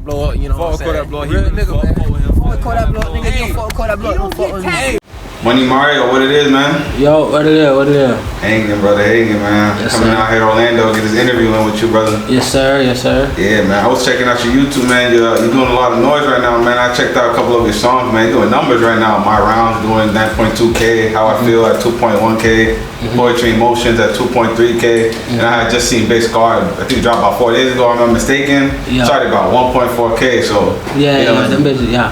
Blow up, you know what I'm saying? Kodak blow up, Real nigga, man. fuck Kodak blow up, nigga. You don't fuck with Kodak blow up, don't fuck with me. Money Mario, what it is, man? Yo, what it is? Hanging, brother, hanging, man. Yes, Coming sir. out here to Orlando, get this interview in with you, brother. Yes, sir. Yeah, man. I was checking out your YouTube, man. You're doing a lot of noise right now, man. I checked out a couple of your songs, man. You're doing numbers right now. My Rounds doing 9.2K. How I Feel at 2.1K. Poetry Emotions at 2.3K. And I had just seen Big Scar, I think dropped about 4 days ago, if I'm not mistaken. Yeah. Started about 1.4K, so. Yeah, you know, them bitches, yeah.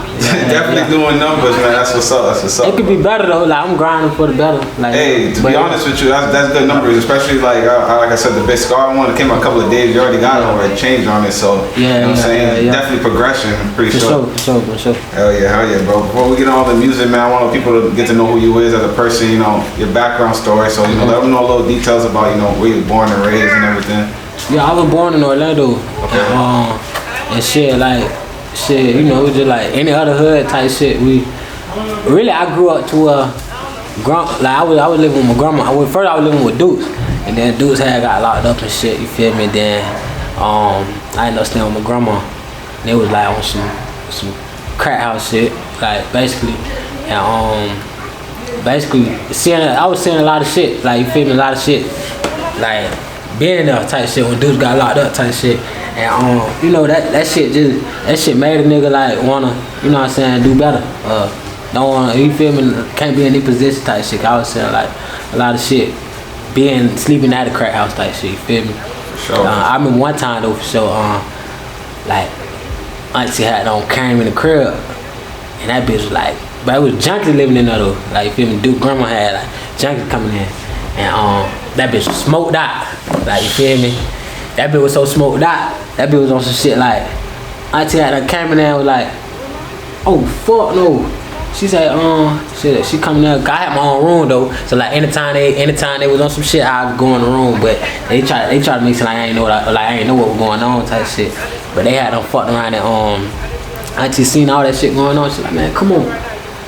definitely doing numbers, man. That's what's up. It could be better though. Like I'm grinding for the better. Like, hey, to be honest with you, that's good numbers. Especially like I said, the Big Scar one came out a couple of days. You already got it already changed on it, so you know what I'm saying. Definitely progression. I'm pretty sure. For sure. Hell yeah, bro. Before we get on all the music, man, I want people to get to know who you is as a person. You know, your background story. So you know, let them know a little details about where you were born and raised and everything. Yeah, I was born in Orlando. Okay. And shit, you know, it was just like any other hood type shit. I grew up to I was living with my grandma. First I was living with Dukes, and then Dukes got locked up and shit. You feel me? Then I ended up staying with my grandma. And it was like on some crack house shit, like basically, and I was seeing a lot of shit, like you feel me, a lot of shit, like being there type shit when dudes got locked up type shit, and you know that shit made a nigga like wanna, you know what I'm saying, do better. Don't wanna, you feel me, can't be in any position type shit. I was saying like a lot of shit, sleeping at a crack house type shit. You feel me? For sure. I remember one time though for sure, like auntie had came in the crib, and that bitch was like. But it was junkies living in there though. Like, you feel me? Duke grandma had like junkies coming in. And that bitch was smoked out. Like, you feel me? That bitch was so smoked out. That bitch was on some shit like, auntie had came in there and was like, oh fuck no. She said, she coming there. I had my own room though. So like anytime they was on some shit, I would go in the room. But they tried to make it like I ain't know what was going on type shit. But they had them fucked around and auntie seen all that shit going on. She like, man, come on.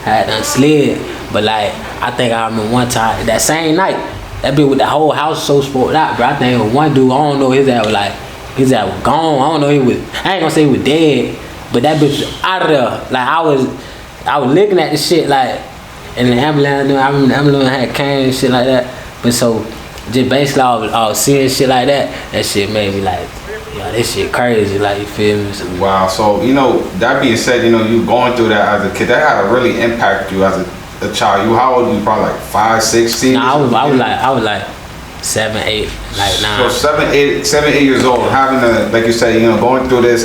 I had done slid, but like I think I remember one time that same night, that bitch with the whole house so spoiled out, bro. I think it was one dude, I don't know, his ass was gone. I don't know, I ain't gonna say he was dead, but that bitch was out of there. Like I was looking at the shit like, and the ambulance, I remember the ambulance had came and shit like that. But so just basically I was seeing shit like that. That shit made me like, yeah, this shit crazy, like, you feel me? So, wow, so, that being said, you going through that as a kid, that had to really impact you as a child. How old were you? Probably like 5, 6, 7? Nah, I was like 7, 8, like 9. So 7, 8 years old, having to, like you say, going through this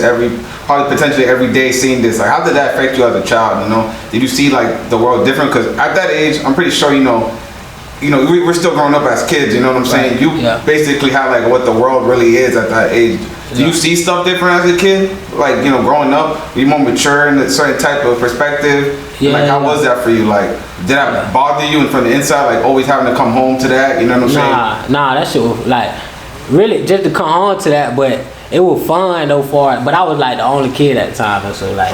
probably potentially every day, seeing this. Like, how did that affect you as a child, Did you see, like, the world different? Because at that age, I'm pretty sure, we're still growing up as kids, you know what I'm saying? Right. You basically have, like, what the world really is at that age. Do you see stuff different as a kid? Like, growing up, you more mature in a certain type of perspective? Yeah. Like, how was that for you? Like, did that bother you from the inside? Like, always having to come home to that? You know what I'm saying? Nah, that shit was, like, really just to come home to that, but it was fun, though, but I was, like, the only kid at the time, so, like,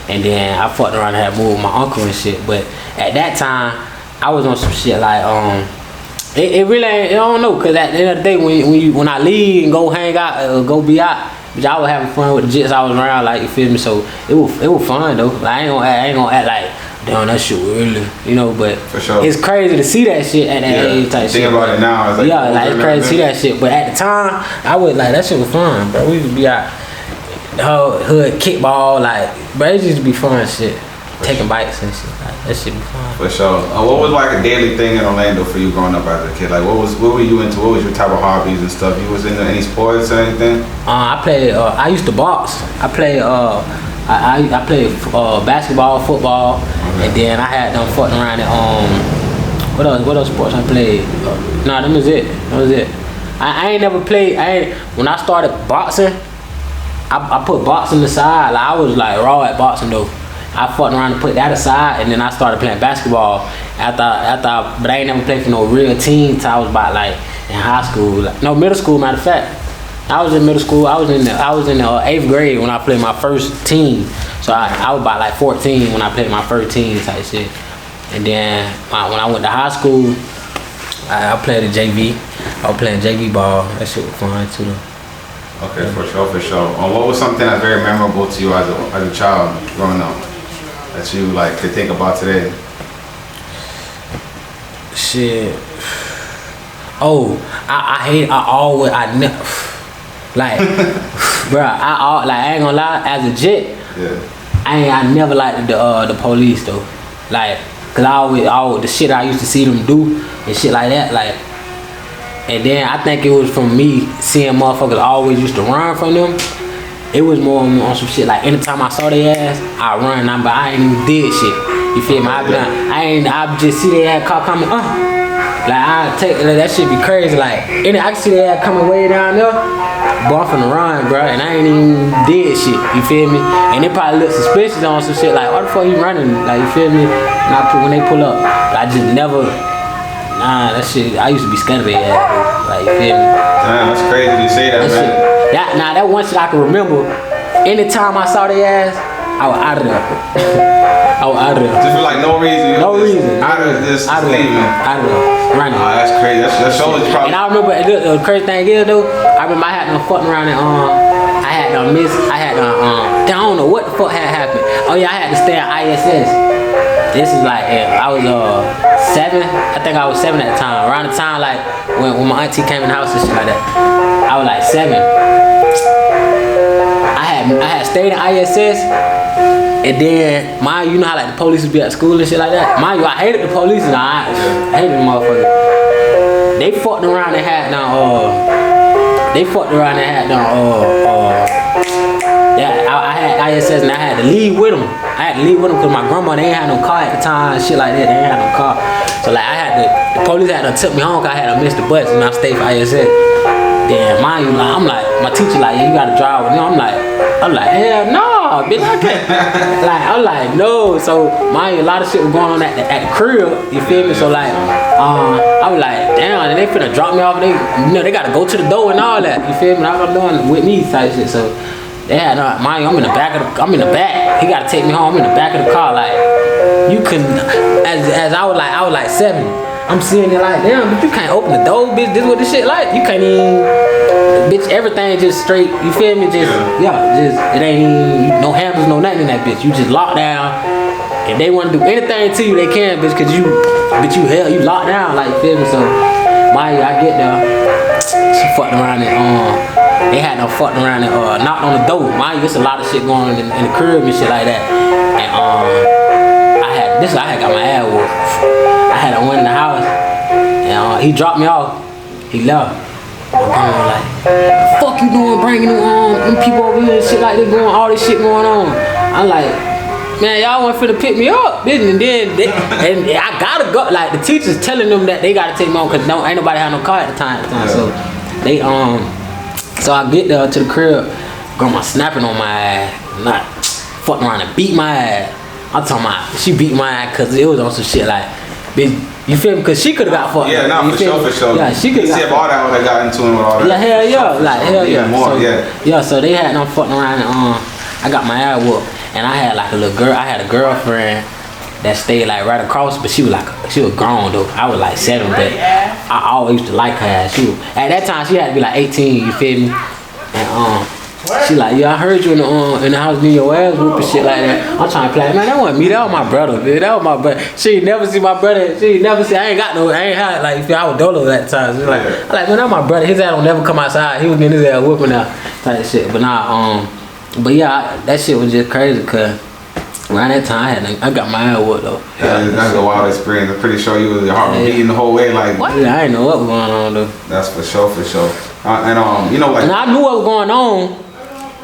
and then I fucked around and had moved with my uncle and shit, but at that time, I was on some shit, like, it really ain't, I don't know, cause at the end of the day, when I leave and go hang out, go be out, but I was having fun with the jits I was around, like, you feel me? So it was fun though. Like, I ain't gonna act like, damn, that shit really, but for sure. It's crazy to see that shit at that age type shit. Think about it now, it's like, it's crazy to see that shit. But at the time, I was like, that shit was fun, bro. We used to be out, the whole hood kickball, like, bro, it used to be fun shit. Taking bites and shit, like, that shit be fun. For sure. What was like a daily thing in Orlando for you growing up as a kid? Like, what were you into? What was your type of hobbies and stuff? You was into any sports or anything? I played. I used to box. I played. I played basketball, football, and then I had them fucking around and what else sports I played? Nah, that was it. I ain't never played. When I started boxing, I put boxing aside. Like, I was like raw at boxing though. I fucked around and put that aside, and then I started playing basketball but I ain't never played for no real team till I was about like in high school, middle school. Matter of fact, I was in middle school. I was in the 8th grade when I played my first team. So I was about like 14 when I played my first team type shit. And then when I went to high school, I played the JV. I was playing JV ball. That shit was fun too. Okay, for sure, for sure. What was something that's very memorable to you as a child growing up that you like could think about today? Shit. Oh, I never, like, bro, I ain't gonna lie, as a jet, Yeah. I never liked the police though, like, cause I always the shit I used to see them do and shit like that, like, and then I think it was from me seeing motherfuckers always used to run from them. It was more on some shit like anytime I saw their ass, I run, but I ain't even did shit. You feel me? I just see their ass car coming, like I take that shit be crazy. Like I can see their ass coming way down there, but I'm finna run, bro, and I ain't even did shit. You feel me? And they probably look suspicious on some shit like, why the fuck you running? Like, you feel me? And when they pull up, I just never. Nah, that shit. I used to be scared of their ass. Like, you feel me? Damn, that's crazy you say that, man. That one shit I can remember. Anytime I saw their ass, I was out of there. I was out of there. Just for like no reason. No reason. Out of this leaving. Out of there. Running. Oh, that's crazy. That shows you probably. And I remember the crazy thing is though. I remember I had done fucking around and I don't know what the fuck had happened. Oh yeah, I had to stay at ISS. This is like I was 7. I think I was 7 at the time. Around the time like when my auntie came in the house and shit like that. I was like 7. I had stayed in ISS, and then you know how like the police would be at school and shit like that. Mind you, I hated the police and I hated the motherfucker. They fucked around and had I had ISS and I had to leave with them. Because my grandma, they ain't had no car at the time, shit like that. They ain't had no car. So like the police had to took me home because I had to miss the bus and I stayed for ISS. Then mind you, like, I'm like, my teacher like, yeah, you gotta drive with me. I'm like, hell no, bitch, I can't. I'm like, no. So mind you, a lot of shit was going on at the crib. You feel me? So like, I was like, damn, and they finna drop me off. They gotta go to the door and all that. You feel me? I was doing with me type shit. So they had mind you, I'm in the back. He gotta take me home. I'm in the back of the car. Like, you couldn't. As I was like 7. I'm seeing it like, damn, but you can't open the door, bitch. This is what this shit like. You can't even, bitch. Everything just straight. You feel me? Just it ain't even, no handles, no nothing in that bitch. You just locked down. If they want to do anything to you, they can, bitch. Cause you locked down, like, you feel me? So, I get there. She fucked around and they had no fucking around and knocked on the door. There's a lot of shit going on in the crib and shit like that. And I had got my ass whooped. I had went in the house and he dropped me off. He left. My grandma like, the fuck you doing bringing them people over here and shit like this, going all this shit going on. I'm like, man, y'all want finna pick me up, bitch. And then I gotta go. Like the teachers telling them that they gotta take me home because ain't nobody had no car at the time. So they so I get there to the crib, grandma snapping on my ass, not fucking around and beat my ass. I'm talking about she beat my ass because it was on some shit like, bitch, you feel me? Because she could have got fucked. Yeah, nah, for sure. Yeah, she could have got all that would have got into him with all that. Yeah, hell yeah. Hell yeah. More, So they had them fucking around and I got my ass whooped. And I had like a little girl, I had a girlfriend that stayed like right across, but she was grown though. I was like 7, but I always used to like her. At that time she had to be like 18, you feel me? And she like, yeah, I heard you in the house near your ass whooping shit like that. I'm trying to play, man, that wasn't me, that was my brother, bitch. That was my brother. She ain't never see my brother. She ain't never see, I ain't had, like, I was dolo that time. So like, I'm like, man, that was my brother. His ass don't never come outside. He was getting his ass whooping out type shit. But nah, but yeah, that shit was just crazy, cause around that time I got my ass whooped though. Yeah, that's a wild experience. I'm pretty sure your heart was beating the whole way, like. What? Yeah, I didn't know what was going on though. That's for sure. And you know, like. And I knew what was going on.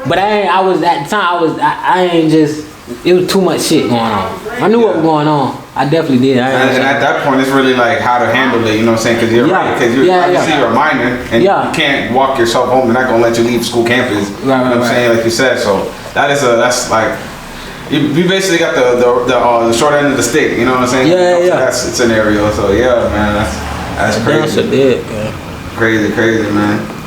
But I was at the time. I ain't just. It was too much shit going on. I knew what was going on. I definitely did. And at that point, it's really like how to handle it. You know what I'm saying? Because you're right. Because you're a minor, and you can't walk yourself home. They're not gonna let you leave school campus. Right, you know what I'm saying? Like you said. So that's like. You basically got the short end of the stick. You know what I'm saying? That's the scenario. So yeah, man, that's crazy. That's a bit, man. Crazy, man.